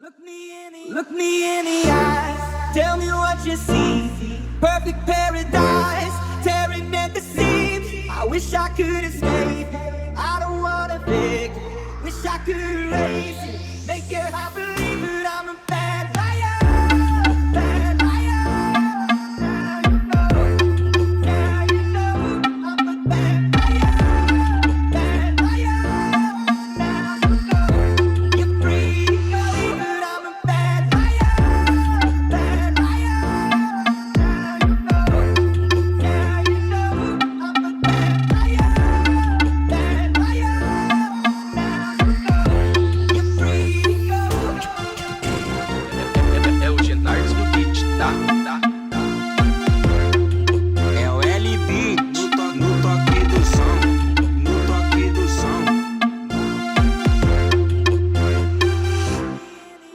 Look me in the eyes, tell me what you see. Perfect paradise, tearing at the seams. I wish I could escape, I don't wanna fake. Wish I could erase it, make your heart believe that I'm a bad liar. Bad liar. Now you know I'm a bad liar. Bad liar. Now you know you're free to believe that I'm a bad liar. Bad liar. Now you know I'm a bad liar. Bad liar. Now you know you're free to go. É o Genardes no beat, tá? É o LB no toque do som, no toque do som.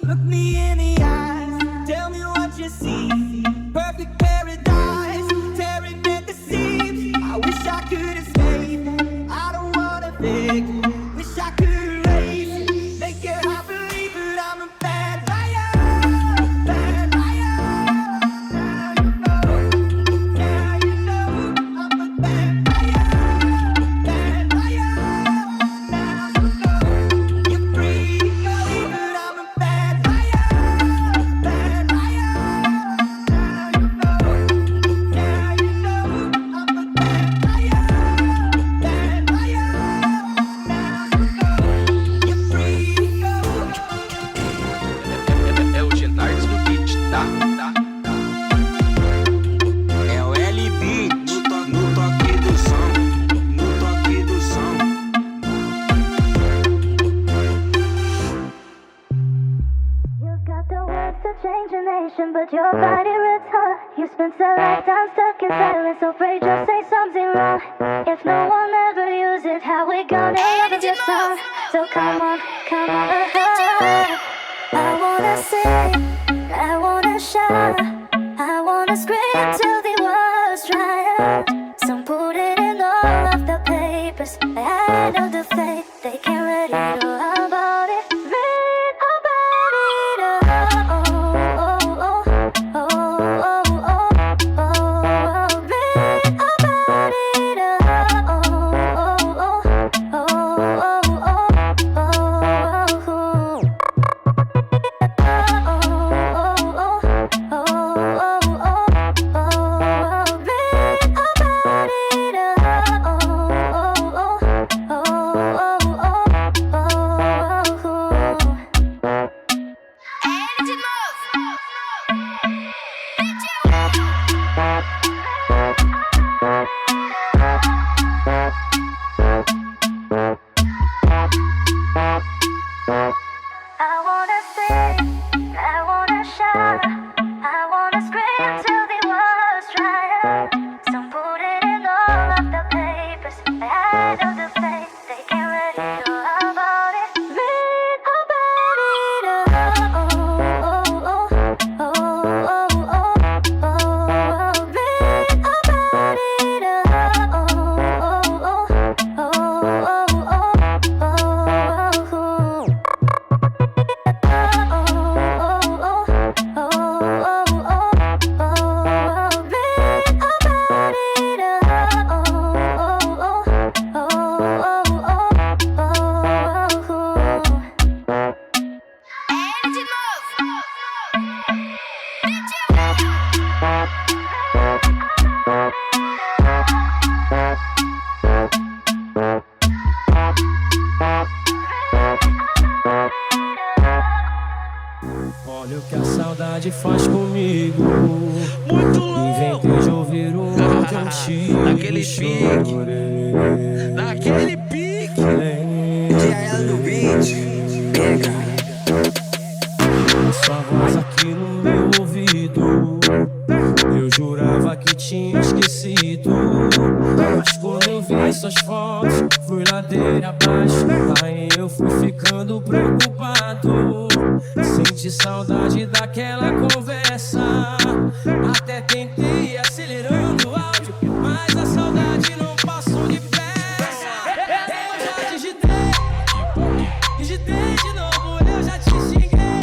Look me in the eyes, tell me what you see. Perfect paradise, tearing at the seams. I wish I could escape, I don't wanna fake. Wish I could erase it, make your heart believe that I'm a bad liar. Bad liar. Now you know I'm a bad liar. Bad liar. Now you know you're free to believe that I'm a bad liar. Bad liar. Now you know I'm a bad liar. Bad liar. Now you know you're free to go. É o Genardes no beat, tá? É o LB no toque do som, no toque do som. You got the words to change a nation, but your body rips hard. You spent a lifetime stuck in silence, so afraid you'll say something wrong. If no one ever uses it, how we gonna love your song? So come on, I wanna sing, I wanna shout, I wanna scream till the words dry out. Some put it in all of the papers. I know the fate, they can't read it all about it. Read about it. Oh, oh, oh, oh, oh, oh, oh. Read about it. Oh, oh, oh, oh, oh, oh, oh. I wanna sing, I wanna shout, I wanna scream till the words dry out. Some put it in all of the papers. I know the fate, they can't read it all about it. Read about it. Oh, oh, oh, oh, oh, oh, oh. Read about it. Oh, oh, oh, oh, oh, oh, oh. Olha o que a saudade faz comigo. Muito Inventei de ouvir o áudio antigo. Naquele e pique. chorei. Naquele pique. DL do beat, pega. Sua voz aqui no meu ouvido. Eu jurava que tinha esquecido, mas quando eu vi suas fotos, fui ladeira abaixo. Aí eu fui ficando preocupado. Senti saudade daquela conversa. Até tentei acelerando o áudio, mas a saudade não passou de peça. Eu já digitei de novo, eu já te xinguei.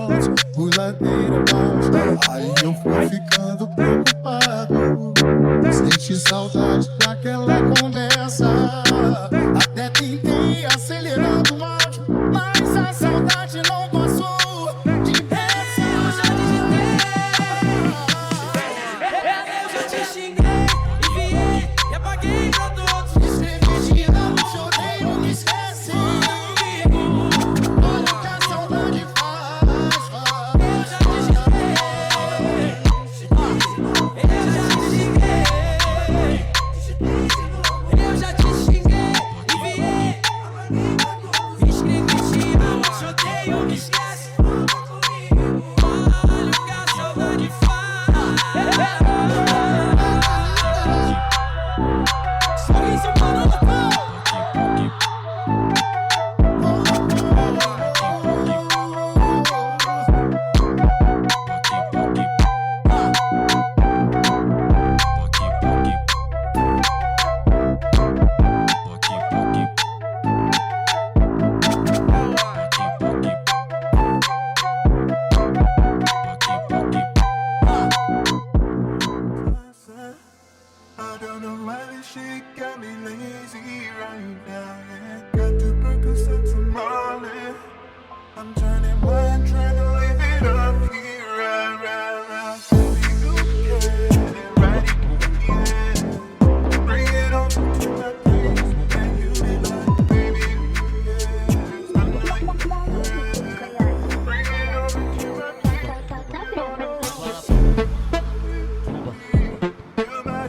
altos, fui ladeira abaixo. Aí eu fui ficando preocupado. Senti saudade daquela conversa. Até tentei acelerando o áudio, mas a saudade não passou depressa. Eu já te xinguei, enviei e apaguei pra todos. Escrevi que não te odeio, me esquece. Olha o que a saudade faz. Eu já te xinguei, enviei, escrevi te amo, te odeio, me esquece. Olha o que a saudade faz. Sorriso para o I don't know why this shit got me lazy right now. Yeah. Got to Percocet some Molly. I'm turning wine, trying to live it up here. Right. Baby, you get it right, yeah. Bring it on to my place, and you be like, baby, you get it. I'm like, yeah. Bring it on to my place. Your body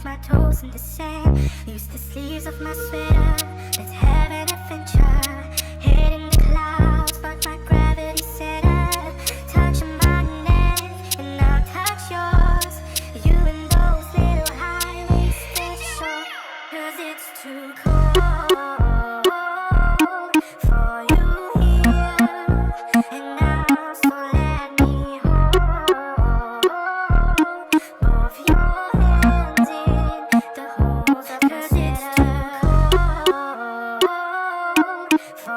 like toes in the sand. Use the sleeves of my sweater. Let's have an adventure. Head in the clouds, but my gravity center. Touch my neck, and I'll touch yours. You and those little high-waisted shorts. 'Cause it's too cold for you here. And now, so let me hold both your hands in the holes of your sweater. 'Cause it's too cold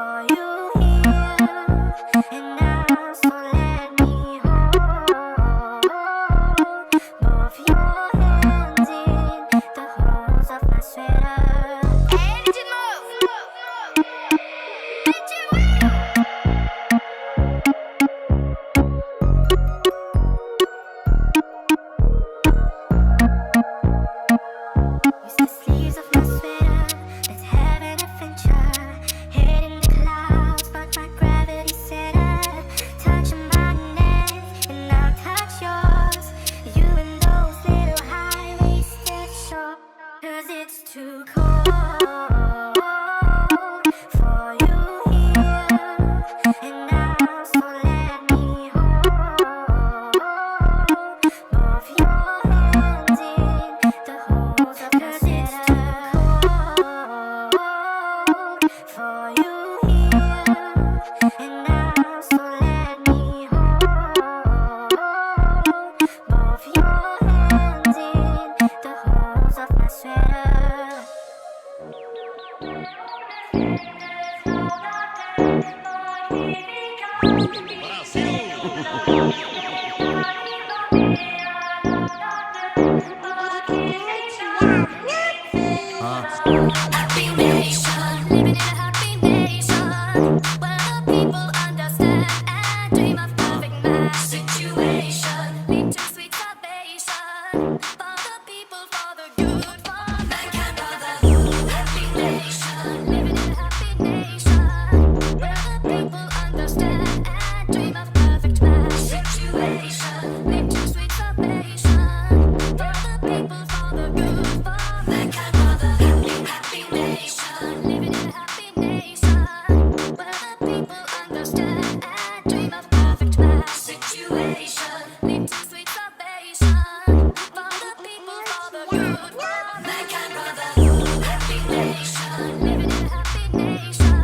Happy nation, living in a happy nation, where the people understand and dream of perfect match. Situation lead to sweet salvation for the people, for the good, for mankind brotherhood. Happy nation, living in a happy nation, where the people understand and dream of perfect match. Situation lead to sweet salvation for the people, for the good, for mankind brotherhood. Happy nation, living in a happy nation, where the people understand and dream of perfect match. Situation lead to sweet salvation for the people, for the good, for mankind brotherhood. Happy nation, living in a happy nation,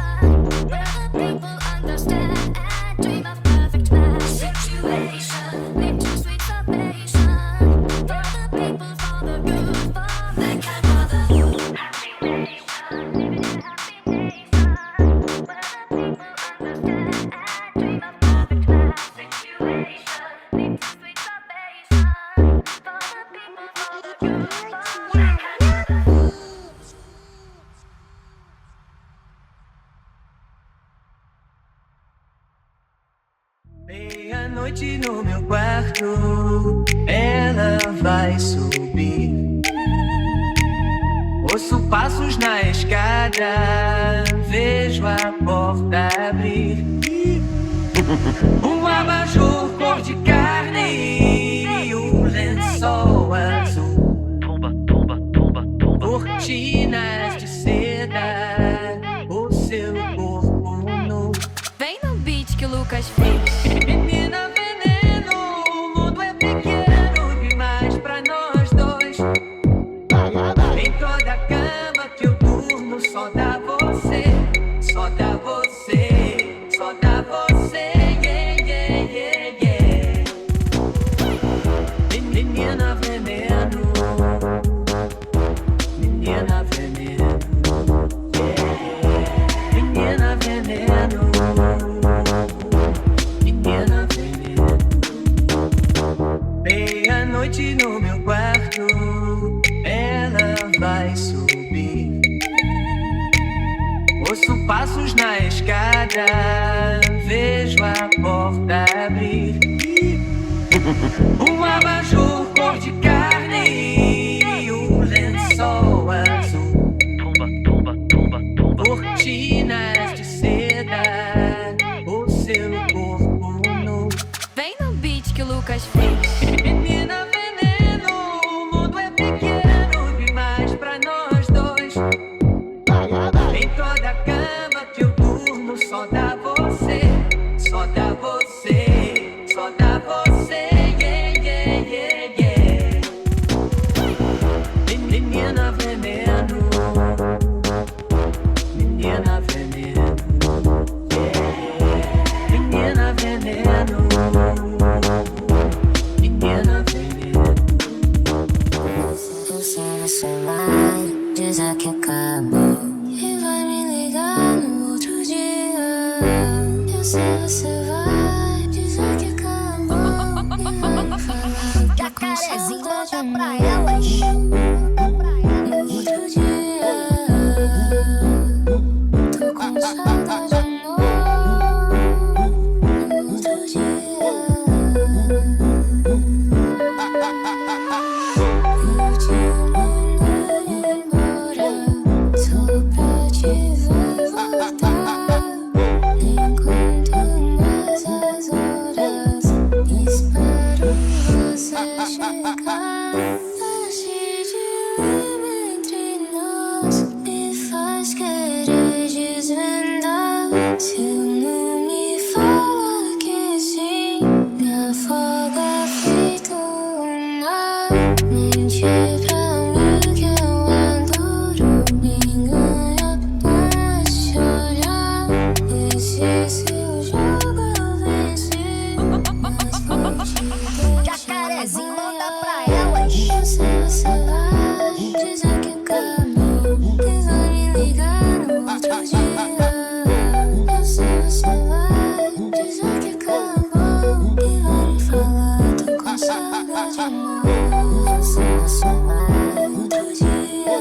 where the people understand and dream of perfect match. Situation lead to sweet salvation for the people, for the good, for mankind brotherhood. Happy nation, living in a happy nation, where the people understand and dream of perfect match. Situation lead to sweet salvation for the people, for the good, for mankind brotherhood. Meia-noite no meu quarto, ela vai subir. Ouço passos na escada, vejo a porta abrir. Um abajur cor de carne e um lençol azul. Cortinas de seda, o seu corpo nu. Vem no beat que o Lucas fez. Menina veneno, o mundo é pequeno demais pra nós dois. Em toda cama que eu durmo só dá você, só dá você, só dá você. Yeah, yeah, yeah, yeah. Menina veneno, menina veneno, yeah. Menina veneno. Menina veneno. Meia-noite no meu quarto, ela vai subir. Ouço passos na escada, vejo a porta abrir. Um abajur cor de carne e um lençol azul. Cortinas de seda, o seu corpo nu. Vem no beat que o Lucas fez. Menina veneno, o mundo é pequeno demais pra nós dois. Em toda cama que eu durmo só dá você, só dá você, só dá você. Yeah, yeah, yeah, yeah. Menina veneno, menina veneno, yeah. Menina veneno. Menina veneno. Você vai dizer que acabou e vai me ligar no outro dia. Eu sei você vai dizer que acabou e vai me falar. Jacarezinho, volta pra elas. No outro dia, tô com saudade de amor. No outro dia. Eu te mando embora, só pra te ver voltar. Enquanto mais as horas, espero você chegar. Esse dilema entre nós me faz querer desvendar. Se eu não me fala que sim, me afoga feito um mar. Mente pra mim que eu adoro, me engana com esse olhar. Esse seu jogo eu venci, mas vou te Jacarezinho, manda pra elas. Eu sei você vai dizer que acabou e vai me ligar no outro dia. Eu sei você vai dizer que acabou e vai me falar, tô com saudade de amor. Eu sei você vai outro dia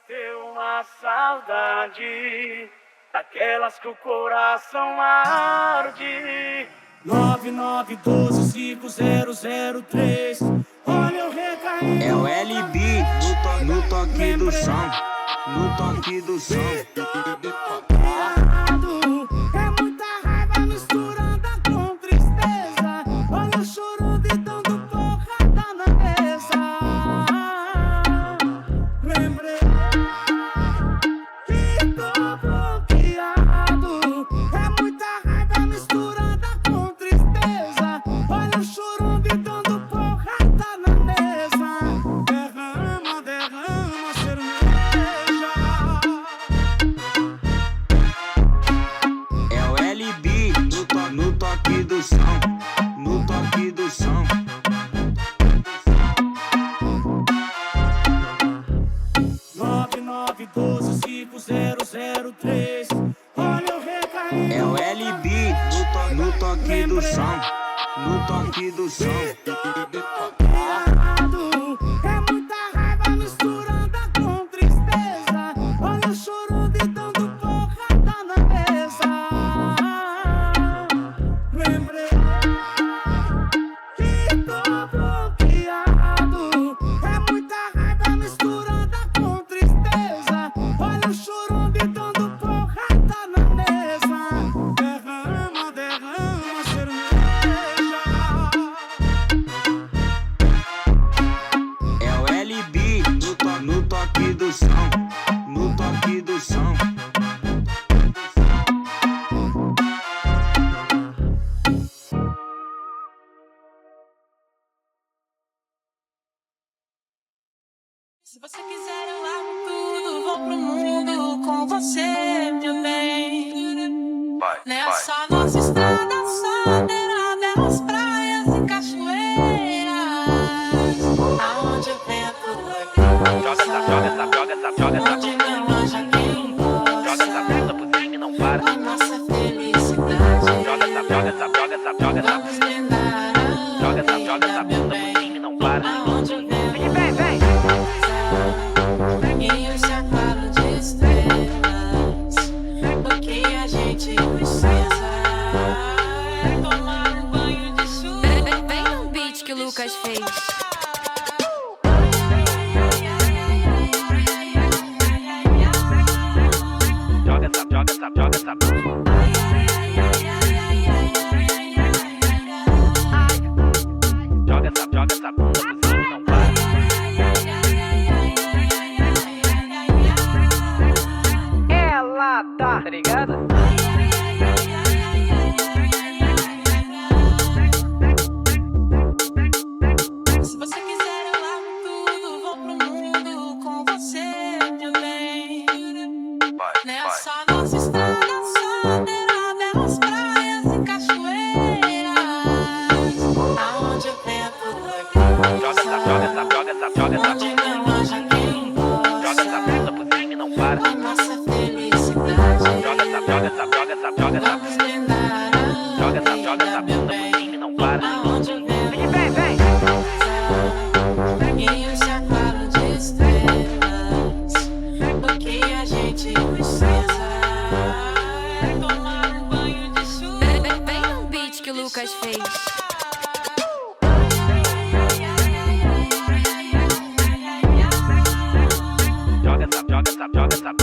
bateu uma saudade, daquelas que o coração arde. 99125003. Olha eu recaí. É o LB no toque do som, no toque do som. É muita raiva misturada com tristeza. Olha eu chorando e dando porrada na mesa. Lembrei que tô bloqueado. É muita raiva misturada com tristeza. Olha eu chorando e dando porrada na mesa. Derrama, derrama cerveja. É o LB no toque do som, no toque do som. 99125003. Olha eu recaí. É o LB no toque do som, no toque do som. É muita raiva misturada com tristeza. Olha eu chorando e dando porrada na mesa. Lembrei que tô bloqueado. É muita raiva misturada com tristeza. Olha eu chorando e dando porrada na mesa. Derrama, derrama cerveja. É o LB no toque do som, no toque do som. Se você quiser eu largo tudo, vou pro mundo com você, meu bem. Nessa nossa estrada soberana, belas praias e cachoeiras, aonde o vento Joga essa, joga essa, joga essa, joga essa. onde não haja quem Joga essa possa, bunda por cima e não para. a nossa felicidade. Joga essa, joga essa, joga essa, joga essa. Vamos brindar Joga essa, a joga essa vida, meu bunda por bem. cima e não para. Aonde o vento Vem, vem. e o chapado de estrelas, o que a gente precisa é tomar um banho de chuva. Vem no beat que o Lucas fez. Joga essa, joga essa, joga essa. Joga essa bunda por cima e não para. Ela tá ligada? Se você quiser eu largo tudo, vou pro mundo com você, meu bem. Nessa nossa estrada soberana, belas praias e cachoeiras, aonde o vento Joga essa, joga essa, joga essa, joga essa. onde não haja quem Joga essa possa, bunda por cima e não para. a nossa felicidade. Joga essa, joga essa, joga essa, joga essa. Vamos brindar Joga a essa, joga vida, essa meu bunda por bem. cima e não para. Aonde o vento Vem, vem, vem. e o chapado de estrelas, o que a gente precisa é tomar um banho de chuva. Vem no beat que o Lucas fez. Joga essa, joga essa, joga essa.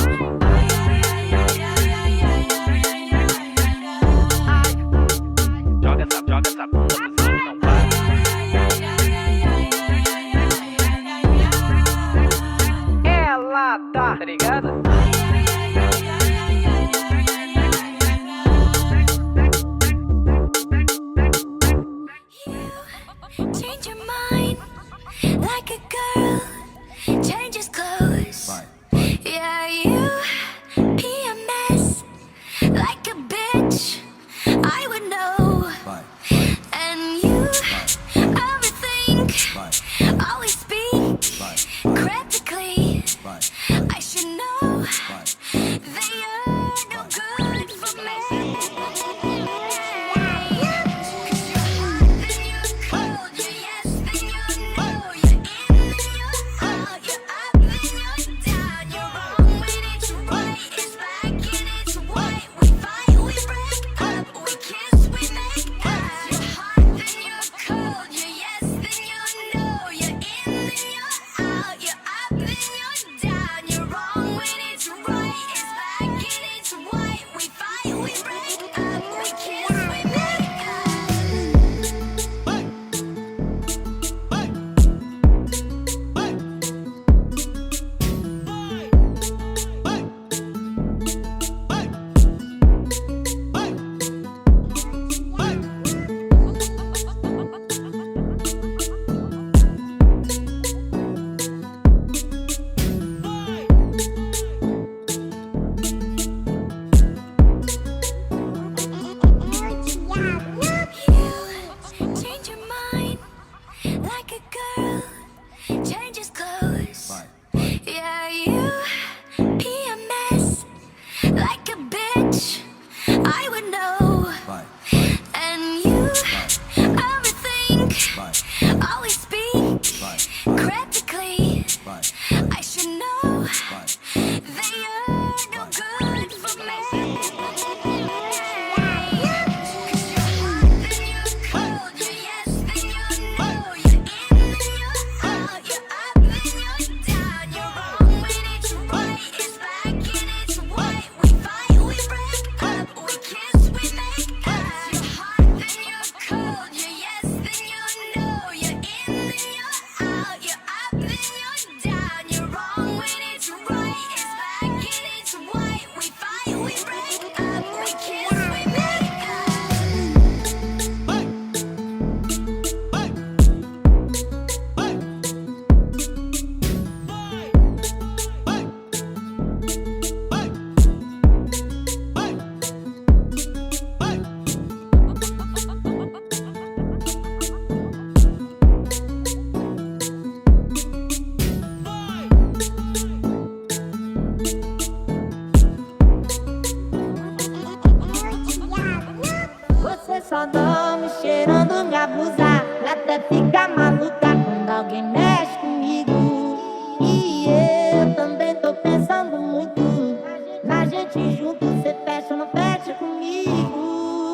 gente junto, cê fecha ou não fecha comigo?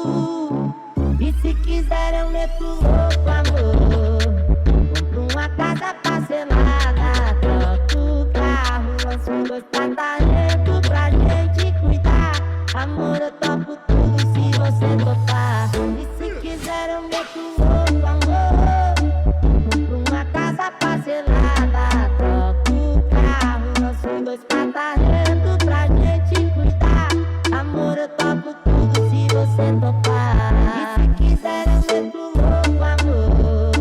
E se quiser eu meto louco, amor. Compro uma casa parcelada, troco o carro, lanço 2 tratamentos pra gente cuidar. Amor, eu topo tudo se você topar. E se quiser eu meto louco, amor. Compro uma casa parcelada, troco o carro, lanço 2 tratamentos pra gente cuidar. Amor, eu topo tudo se você topar. E se quiser eu meto louco, amor.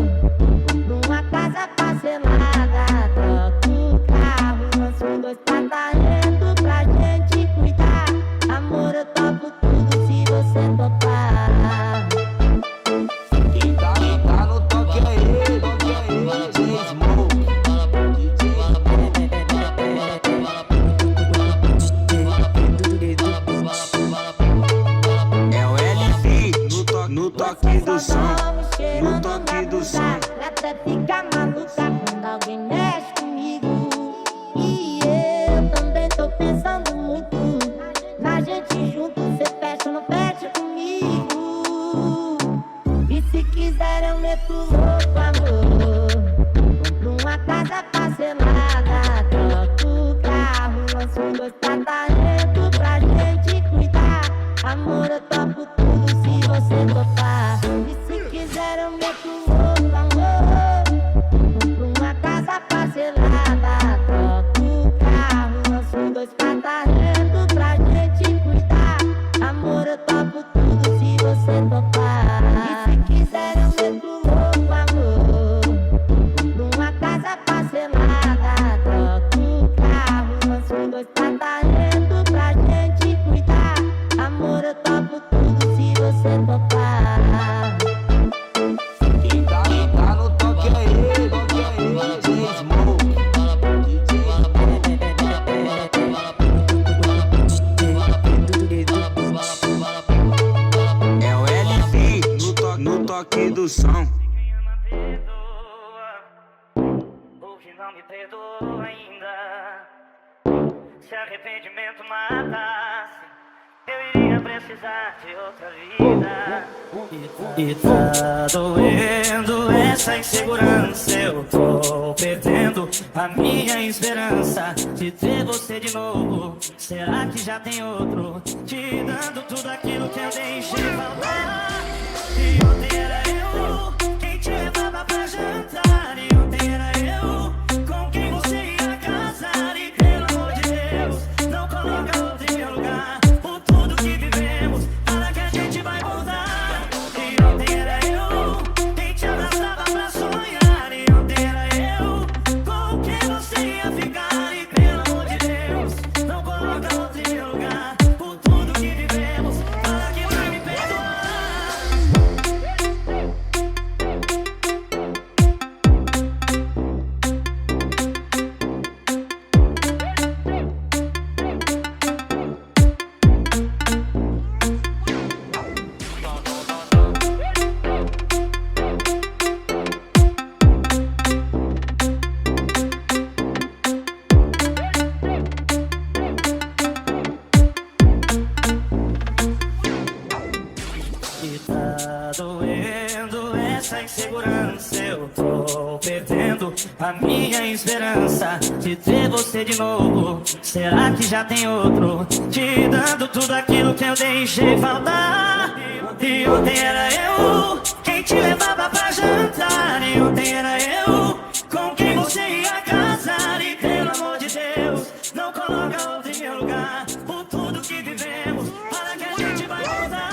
Compro uma casa parcelada, troco o carro, lanço 2 tratamentos pra gente cuidar. Amor, eu topo tudo se você topar. Quem tá no toque é ele, DJ Smoke. É o LB no toque do som, no toque do som. Até fica maluca quando alguém mexe comigo. E eu também tô pensando muito na gente junto, cê fecha ou não fecha comigo? E se quiser eu meto louco, amor. Compro uma casa parcelada, troco o carro, lanço 2 tratamentos pra gente cuidar. Amor, eu topo tudo se você topar. E se quiser eu meto louco, amor. Compro uma casa parcelada, troco o carro, lanço 2 tratamentos pra gente cuidar. Amor, eu topo tudo se você topar. E se quiser eu meto louco, amor. Compro uma casa parcelada, troco o carro, lanço 2 tratamentos pra gente cuidar. Amor, eu topo tudo se você topar. Quem tá no toque é ele, DJ Smoke. É o LB no toque do som. Hoje não me perdoa ainda. Se arrependimento matasse, eu iria precisar de outra vida. E tá doendo essa insegurança. Eu tô perdendo a minha esperança de ter você de novo. Será que já tem outro te dando tudo aquilo que eu deixei faltar? E ontem era eu quem te levava pra jantar. E ontem era eu com quem você ia casar. E pelo amor de Deus, não coloca outro em meu lugar. Por tudo que vivemos, para que a gente vai mudar. E ontem era eu quem te abraçava pra sonhar. E ontem era eu com quem você ia ficar. E pelo amor de Deus, não coloca outro em meu lugar. Por tudo que vivemos, para que vai me perdoar. E tá doendo essa insegurança. Eu tô perdendo a minha esperança de ter você de novo. Será que já tem outro te dando tudo aquilo que eu deixei faltar? E ontem era eu quem te levava pra jantar. E ontem era eu com quem você ia casar. E pelo amor de Deus, não coloca outro em meu lugar. Por tudo que vivemos, para que a gente vai mudar.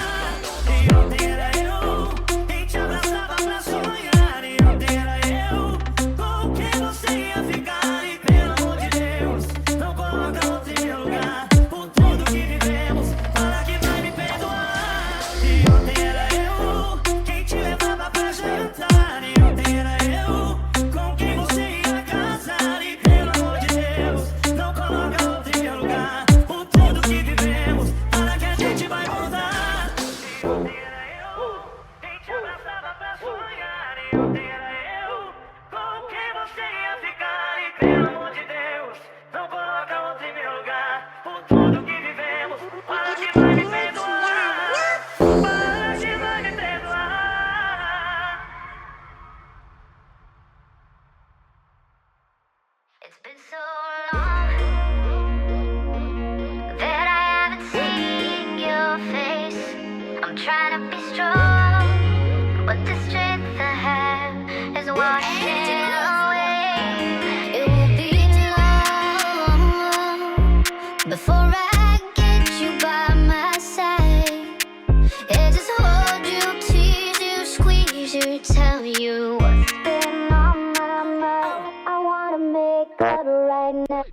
E ontem era eu quem te abraçava pra sonhar. E ontem era eu com quem você ia ficar. E pelo amor de Deus, não coloca outro em meu lugar. Por tudo que vivemos, para que vai me perdoar. E ontem era eu quem te levava pra jantar. E ontem era eu I get you by my side. Yeah, just hold you, tease you, squeeze you, tell you what's been on my mind. I wanna make up right now.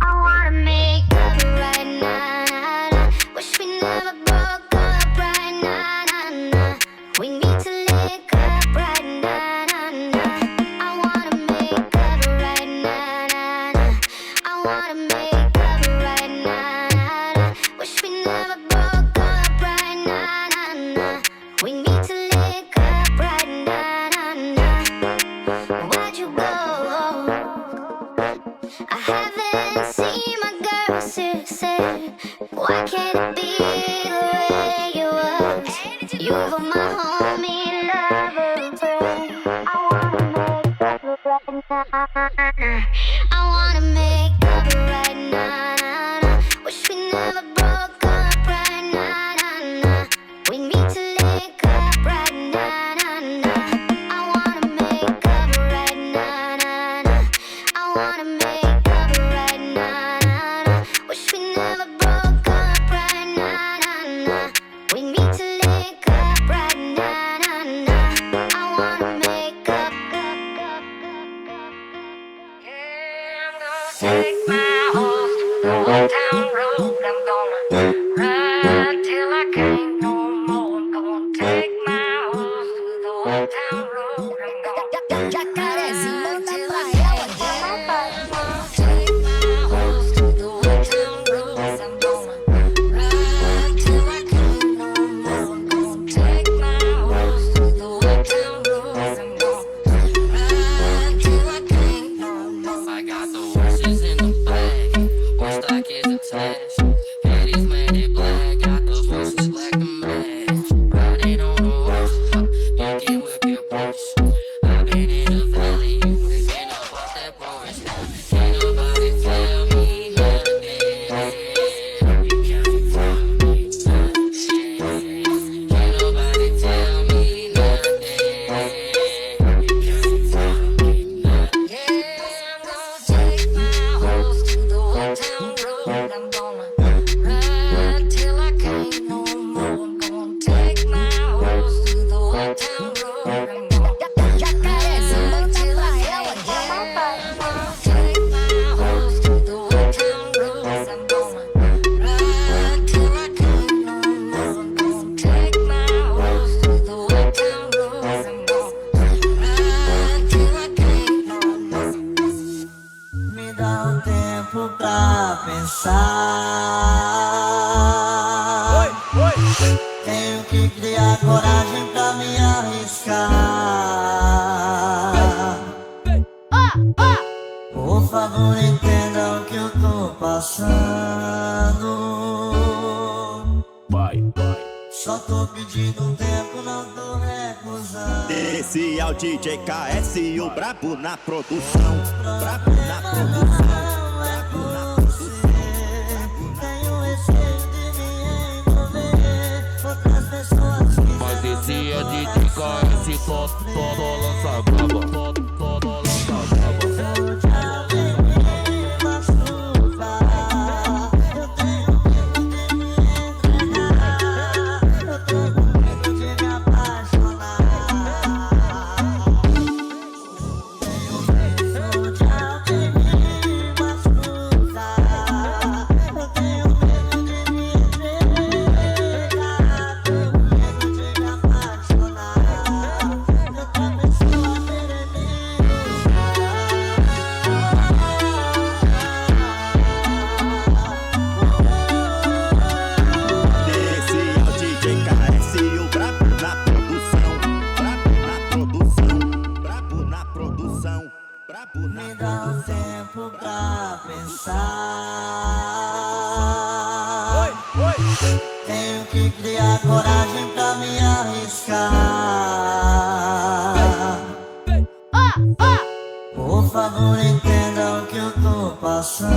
I wanna make up right now. Wish we never broke up right now. We need to link up right now. I wanna make up right now. I wanna make up right now. Wish we never broke up right now. We need to link up right now. Why'd you go? I haven't seen my girl since. Why can't it be the way it was? You were my homie, lover, friend. I wanna make up right now. I wanna make up right now. Wish we never broke up right now. We need to link up right now. I wanna make up right now. I wanna make up right now. Wish we never broke up right now. We need to link up right now. I wanna make up. Take my horse to the old town road. I'm gonna ride till I can't no more. I'm gonna take my horse to the old town road. I'm gonna Jacarezinho da till I praia. take my horse to the old town road. I'm gonna ride till I can't no more. I'm gonna take my horse to the old town road. I'm gonna ride till I can't no more. I got the horses in the back, horse stock is attached. Ladies made black, got the horses black to match. Riding on a horse, you can whip your Porsche. I've been in the valley, you ain't been up off that porch. Can't nobody tell me nothing. You can't tell me nothing. Can't nobody tell me nothing. You can't tell me nothing. Yeah, I'm gonna take my horse to the old town road. I'm gonna ride till I can't no more. I'm gonna take my horse to the old town road. I'm gonna Jacarezinho ride da till I praia. can't. Take my horse to the old town road. I'm gonna ride till I can't no more. I'm gonna take my horse to the old town road. I'm gonna ride till I can't no more. Me dá um tempo pra pensar. Tenho que criar coragem pra me arriscar. Por favor, entenda o que eu tô passando. Só tô pedindo um tempo, não tô recusando. Esse é o DJ KS e o brabo na produção. Brabo na produção. Brabo na produção. Tenho receio de me envolver. Outras pessoas que Mas esse é DJ KS, todo lança braba. Todo lança braba. eu te alguém me machucar. Eu tenho medo de me entregar. Eu tenho medo de me apaixonar. Tenho medo de alguém me machucar. Eu tenho medo de me entregar. Tenho medo de me apaixonar. Outra pessoa querer me Esse é o DJ KS e o brabo na produção. Brabo na produção. Brabo na produção. Brabo na Me dá um tempo pra pensar. Tenho que criar coragem pra me arriscar. Por favor, entenda o que eu tô passando.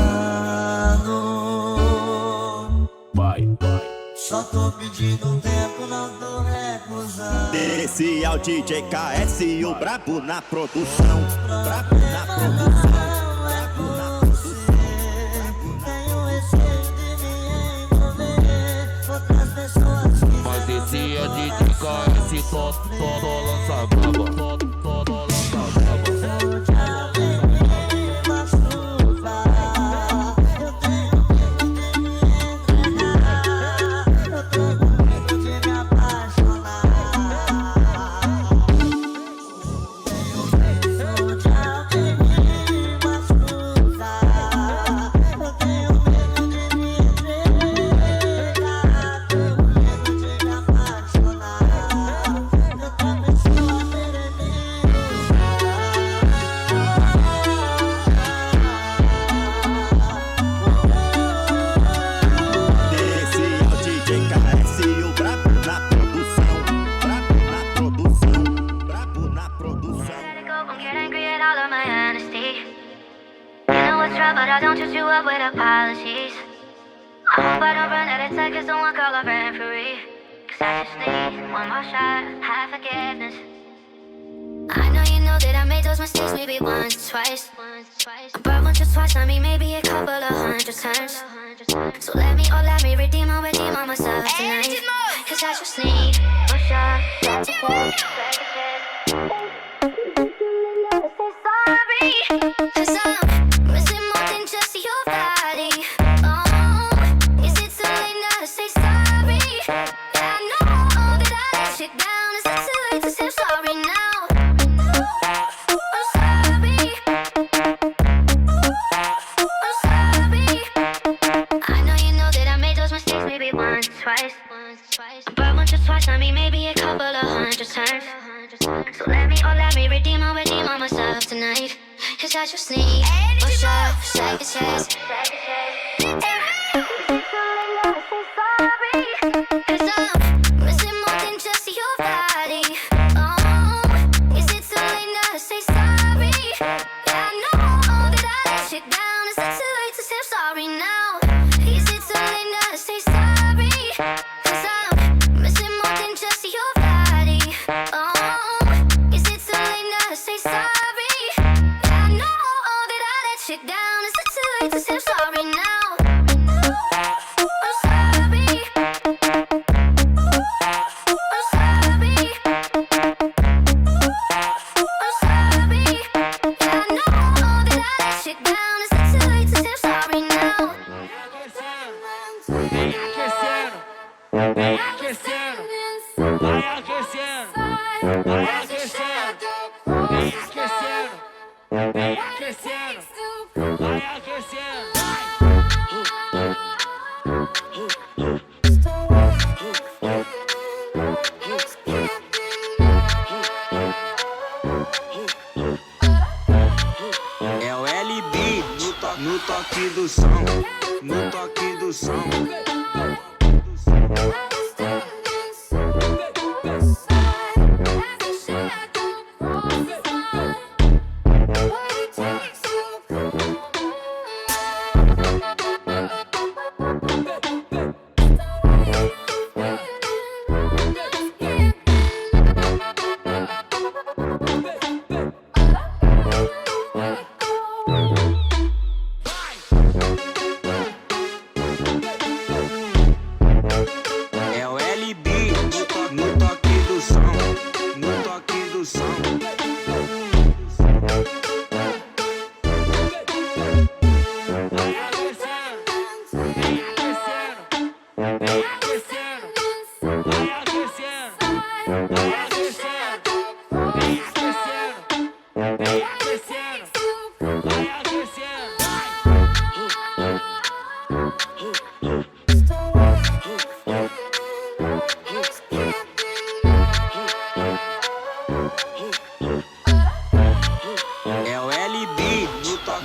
Só tô pedindo um tempo, não tô recusando. Esse é o DJ KS e o brabo na produção. Brabo na produção. Não é por você. Tenho receio lança braba. But I don't trust you up with apologies. I hope I don't run out of time, cause someone call a referee. Cause I just need one more shot, have forgiveness. I know you know that I made those mistakes maybe once, twice. But once or twice, I mean maybe a couple of 100 times. So let me redeem on myself tonight. Cause I just need one shot, have forgiveness. Cause I'm missing more than just your body. Oh, is it too late now to say sorry? Yeah, I know that I let you down. Is it too late to say sorry now? I'm sorry. I'm sorry. I know you know that I made those mistakes maybe once, twice. But once or twice, I mean maybe a couple of 100 times. So let me redeem on myself tonight. Cause I just need one shot, second chance. Cause I'm missing more than just your body. Oh, is it too late now to say sorry? Yeah, I know that I let you down. Is it too late to say sorry now? Is it too late now to say sorry? Cause I'm missing more than just your body. Oh, is it too late now to say sorry? Down. Is it too late to say sorry now? I'm sorry. I'm sorry. I'm sorry. Yeah, I know that I let you down. Is it too late to say sorry now? Vem aquecendo, vai aquecendo, vai aquecendo, vem aquecendo, vem aquecendo. Vai aquecendo, É o LB no toque do som, no toque do som.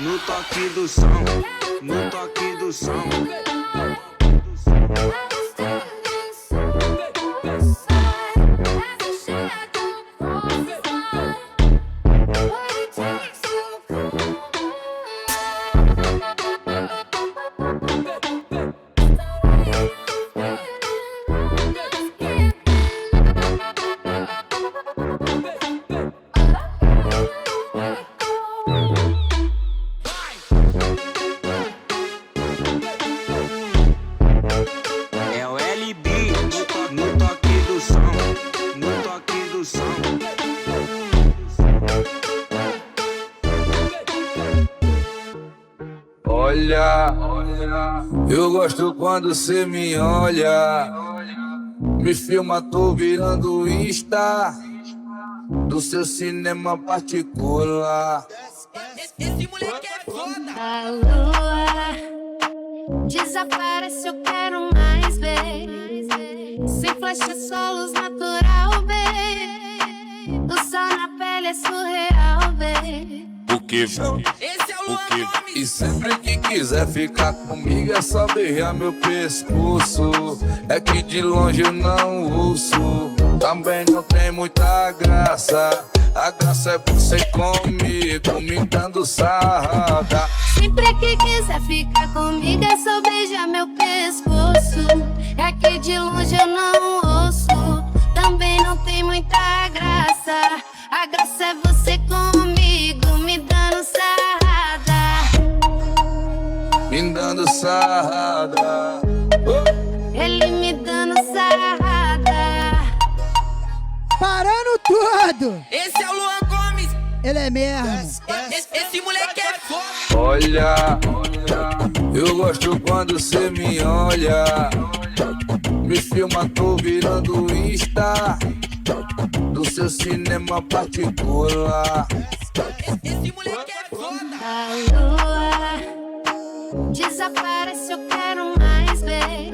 No toque do som, no toque do som. Eu gosto quando cê me olha, me filma, tô virando Insta do seu cinema particular. Esse moleque é foda. A lua desaparece, eu quero mais ver. Sem flash, só luz natural, ver. O sol na pele é surreal, ver. O que? Esse é o Luan Gomes. E sempre que quiser ficar comigo é só beijar meu pescoço. É que de longe eu não ouço, também não tem muita graça. A graça é você comigo, me dando sarrada. Sempre que quiser ficar comigo é só beijar meu pescoço. É que de longe eu não ouço, também não tem muita graça. A graça é você comigo, me dando sarrada. Me dando sarrada. Ele me dando sarrada. Parando tudo! Esse é o Luan Gomes. Ele é mesmo. Esse moleque é foda. Olha, eu gosto quando cê me olha, me filma, tô virando Insta do seu cinema particular. Esse moleque é foda. A lua desaparece, eu quero mais ver.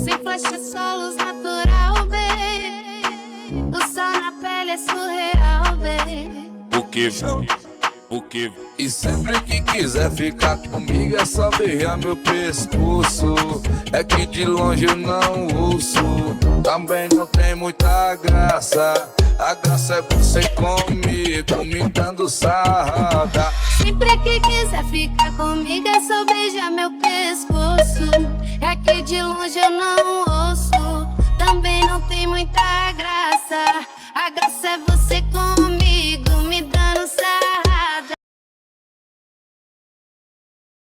Sem flash, só luz natural, ver. O sol na pele é surreal, ver. O que? O que? E sempre que quiser ficar comigo é só beijar meu pescoço. É que de longe eu não ouço, também não tem muita graça. A graça é você comigo, me dando sarrada. Sempre que quiser ficar comigo é só beijar meu pescoço. É que de longe eu não ouço, também não tem muita